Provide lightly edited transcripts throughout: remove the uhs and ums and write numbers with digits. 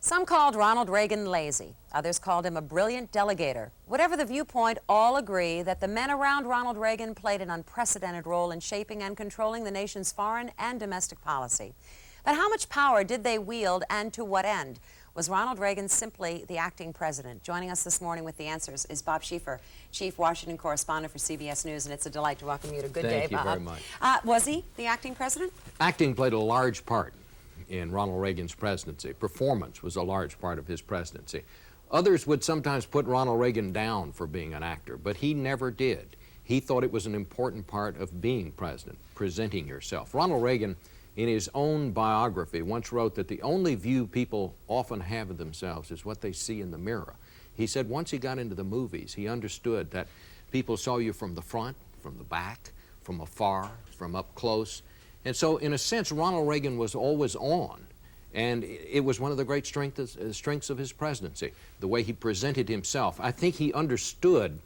Some called Ronald Reagan lazy. Others called him a brilliant delegator. Whatever the viewpoint, all agree that the men around Ronald Reagan played an unprecedented role in shaping and controlling the nation's foreign and domestic policy. But how much power did they wield, and to what end? Was Ronald Reagan simply the acting president? Joining us this morning with the answers is Bob Schieffer, Chief Washington Correspondent for CBS News, and it's a delight to welcome you to Good Day, Bob. Thank you very much. Was he the acting president? Acting played a large part in Ronald Reagan's presidency. Performance was a large part of his presidency. Others would sometimes put Ronald Reagan down for being an actor, but he never did. He thought it was an important part of being president, presenting yourself. Ronald Reagan, in his own biography, once wrote that the only view people often have of themselves is what they see in the mirror. He said once he got into the movies, he understood that people saw you from the front, from the back, from afar, from up close. And so, in a sense, Ronald Reagan was always on, and it was one of the great strengths of his presidency, the way he presented himself. I think he understood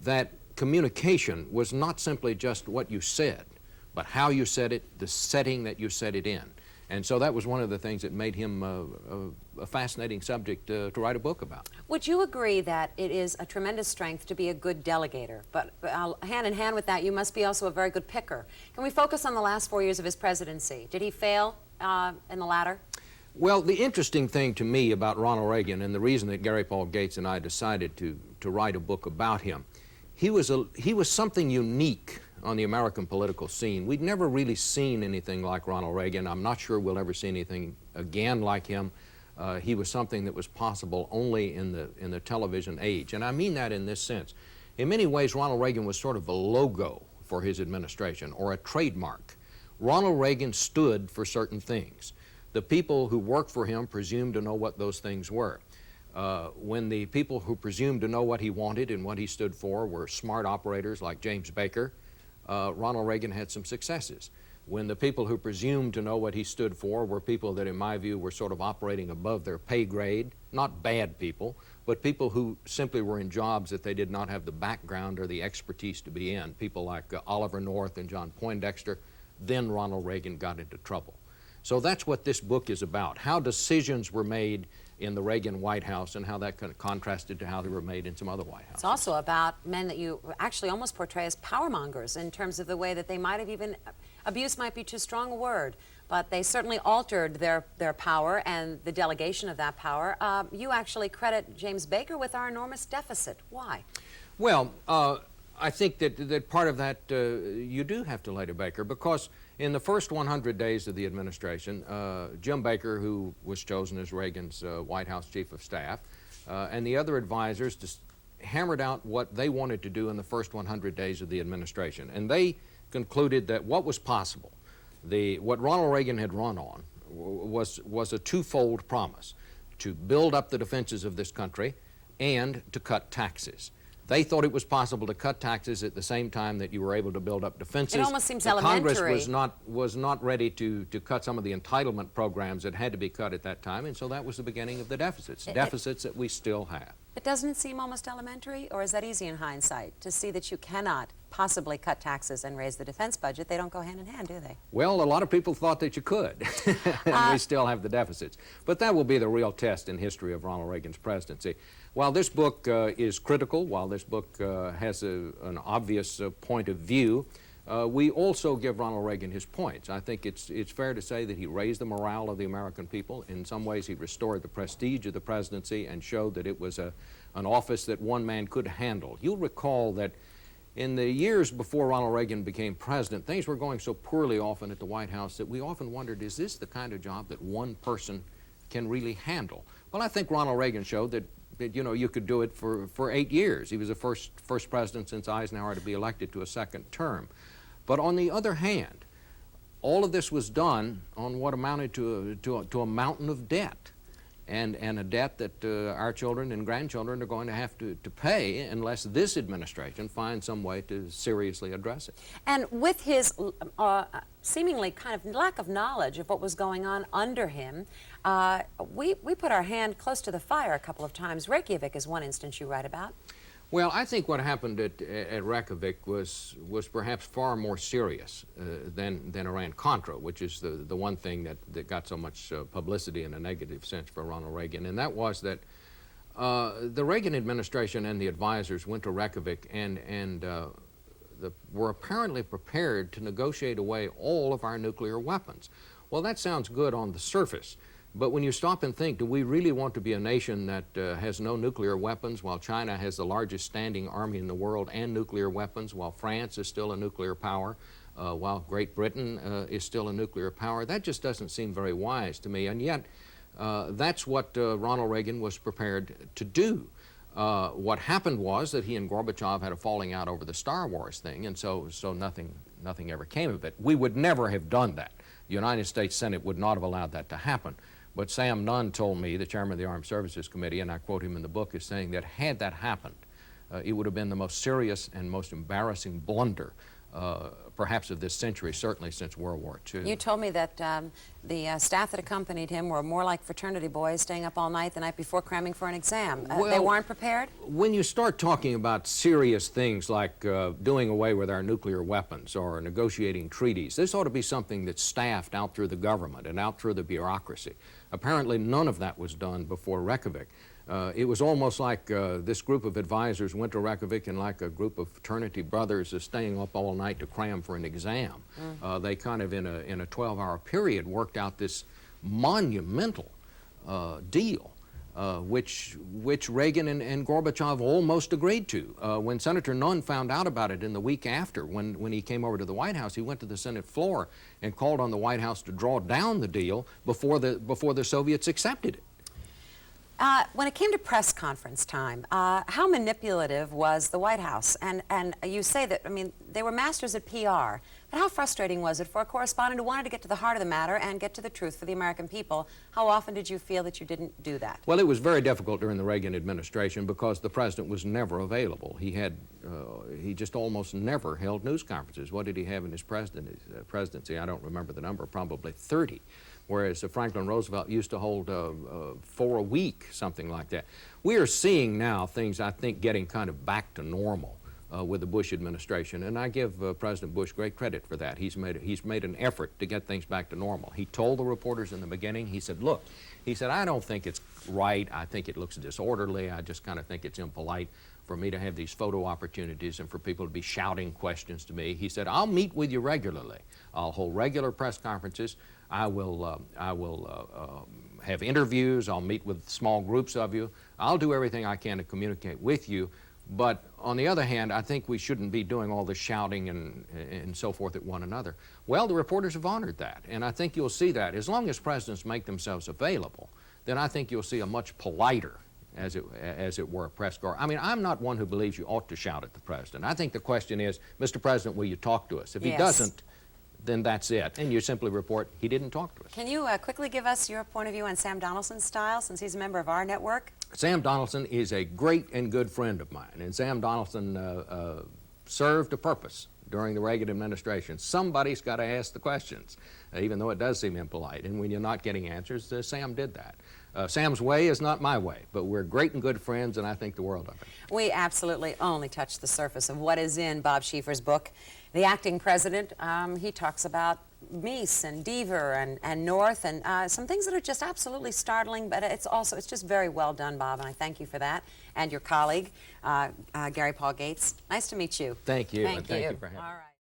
that communication was not simply just what you said, but how you said it, the setting that you said it in. And so that was one of the things that made him a fascinating subject to write a book about. Would you agree that it is a tremendous strength to be a good delegator? But hand in hand with that, you must be also a very good picker. Can we focus on the last 4 years of his presidency? Did he fail in the latter? Well, the interesting thing to me about Ronald Reagan, and the reason that Gary Paul Gates and I decided to write a book about him, he was something unique on the American political scene. We'd never really seen anything like Ronald Reagan. I'm not sure we'll ever see anything again like him. He was something that was possible only in the television age. And I mean that in this sense. In many ways, Ronald Reagan was sort of a logo for his administration, or a trademark. Ronald Reagan stood for certain things. The people who worked for him presumed to know what those things were. When the people who presumed to know what he wanted and what he stood for were smart operators like James Baker, Ronald Reagan had some successes. When the people who presumed to know what he stood for were people that, in my view, were sort of operating above their pay grade, not bad people, but people who simply were in jobs that they did not have the background or the expertise to be in, people like Oliver North and John Poindexter, then Ronald Reagan got into trouble. So that's what this book is about, how decisions were made in the Reagan White House and how that kind of contrasted to how they were made in some other White Houses. It's also about men that you actually almost portray as power mongers in terms of the way that they might have even, abuse might be too strong a word, but they certainly altered their power and the delegation of that power. You actually credit James Baker with our enormous deficit. Why? Well, I think that part of that you do have to lay to Baker, because in the first 100 days of the administration, Jim Baker, who was chosen as Reagan's White House Chief of Staff, and the other advisors just hammered out what they wanted to do in the first 100 days of the administration. And they concluded that what was possible, what Ronald Reagan had run on, was a twofold promise: to build up the defenses of this country and to cut taxes. They thought it was possible to cut taxes at the same time that you were able to build up defenses. It almost seems the elementary. Congress was not ready to cut some of the entitlement programs that had to be cut at that time, and so that was the beginning of the deficits, deficits that we still have. But doesn't it seem almost elementary, or is that easy in hindsight, to see that you cannot possibly cut taxes and raise the defense budget? They don't go hand in hand, do they? Well, a lot of people thought that you could, and we still have the deficits. But that will be the real test in history of Ronald Reagan's presidency. While this book is critical, while this book has an obvious point of view, we also give Ronald Reagan his points. I think it's fair to say that he raised the morale of the American people. In some ways, he restored the prestige of the presidency and showed that it was an office that one man could handle. You'll recall that in the years before Ronald Reagan became president, things were going so poorly often at the White House that we often wondered, is this the kind of job that one person can really handle? Well, I think Ronald Reagan showed that you know, you could do it for 8 years. He was the first president since Eisenhower to be elected to a second term. But on the other hand, all of this was done on what amounted to a mountain of debt, and a debt that our children and grandchildren are going to have to pay unless this administration finds some way to seriously address it. And with his seemingly kind of lack of knowledge of what was going on under him, we put our hand close to the fire a couple of times. Reykjavik is one instance you write about. Well, I think what happened at Reykjavik was perhaps far more serious than Iran-Contra, which is the one thing that got so much publicity in a negative sense for Ronald Reagan, and that was that the Reagan administration and the advisors went to Reykjavik and were apparently prepared to negotiate away all of our nuclear weapons. Well, that sounds good on the surface. But when you stop and think, do we really want to be a nation that has no nuclear weapons while China has the largest standing army in the world and nuclear weapons, while France is still a nuclear power, while Great Britain is still a nuclear power? That just doesn't seem very wise to me. And yet, that's what Ronald Reagan was prepared to do. What happened was that he and Gorbachev had a falling out over the Star Wars thing, and so nothing ever came of it. We would never have done that. The United States Senate would not have allowed that to happen. But Sam Nunn told me, the chairman of the Armed Services Committee, and I quote him in the book, as saying that had that happened, it would have been the most serious and most embarrassing blunder, perhaps of this century, certainly since World War II. You told me that the staff that accompanied him were more like fraternity boys staying up all night the night before cramming for an exam. Well, they weren't prepared? When you start talking about serious things like doing away with our nuclear weapons or negotiating treaties, this ought to be something that's staffed out through the government and out through the bureaucracy. Apparently none of that was done before Reykjavik. It was almost like this group of advisors went to Reykjavik and like a group of fraternity brothers is staying up all night to cram for an exam. They kind of in a 12-hour period worked out this monumental deal, which Reagan and Gorbachev almost agreed to. When Senator Nunn found out about it in the week after, when he came over to the White House, he went to the Senate floor and called on the White House to draw down the deal before the Soviets accepted it. When it came to press conference time, how manipulative was the White House? And you say that, I mean, they were masters at PR, but how frustrating was it for a correspondent who wanted to get to the heart of the matter and get to the truth for the American people? How often did you feel that you didn't do that? Well, it was very difficult during the Reagan administration because the president was never available. He just almost never held news conferences. What did he have in his presidency? I don't remember the number, probably 30. Whereas Franklin Roosevelt used to hold 4 a week, something like that. We are seeing now things, I think, getting kind of back to normal with the Bush administration, and I give President Bush great credit for that. He's made an effort to get things back to normal. He told the reporters in the beginning, he said, look, he said, I don't think it's right. I think it looks disorderly. I just kind of think it's impolite for me to have these photo opportunities and for people to be shouting questions to me. He said, I'll meet with you regularly. I'll hold regular press conferences. I will have interviews. I'll meet with small groups of you. I'll do everything I can to communicate with you. But on the other hand, I think we shouldn't be doing all this shouting and so forth at one another. Well, the reporters have honored that, and I think you'll see that. As long as presidents make themselves available, then I think you'll see a much politer, as it were, press corps. I mean, I'm not one who believes you ought to shout at the president. I think the question is, Mr. President, will you talk to us? If he doesn't, then that's it. And you simply report, he didn't talk to us. Can you quickly give us your point of view on Sam Donaldson's style, since he's a member of our network? Sam Donaldson is a great and good friend of mine, and Sam Donaldson served a purpose during the Reagan administration. Somebody's got to ask the questions, even though it does seem impolite. And when you're not getting answers, Sam did that. Sam's way is not my way, but we're great and good friends, and I think the world of it. We absolutely only touched the surface of what is in Bob Schieffer's book. The acting president, he talks about Mies and Deaver and North and some things that are just absolutely startling, but it's just very well done, Bob, and I thank you for that. And your colleague, Gary Paul Gates. Nice to meet you. Thank you. Thank you for having me. All right.